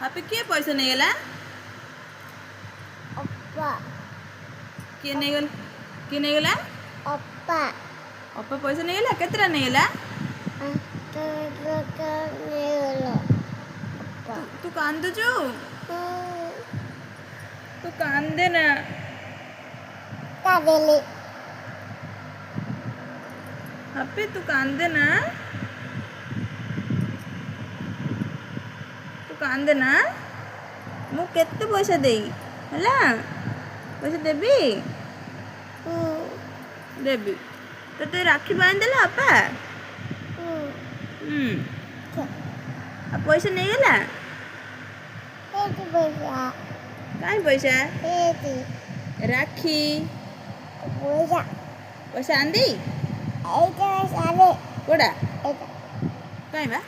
Happy କିଏ ପଇସା ନେଇଗଲା? ଅପା କିଏ ନେଇଗଲା? କିଏ ନେଇଗଲା? ଅପା ଅପା ପଇସା ନେଇଗଲା? କେତେଟା ନେଇଗଲା? ତୁ କାନ୍ଦୁଛୁ? ତୁ କାନ୍ଦେ ନା। ହାପି ତୁ କାନ୍ଦେ ନା। ତୁ କାନ୍ଦେ ନା। ମୁଁ କେତେ ପଇସା ଦେଇ ହେଲା? ପଇସା ଦେବି? ଦେବି। ତତେ ରାକ୍ଷୀ ବାନ୍ଧିଦେଲା ଅପା? ଆଉ ପଇସା ନେଇଗଲା? କାଇଁ ପଇସା? ରାକ୍ଷୀ ପଇସା ଆଣିଦେଇ? କୋଉଟା? କାଇଁ ବା?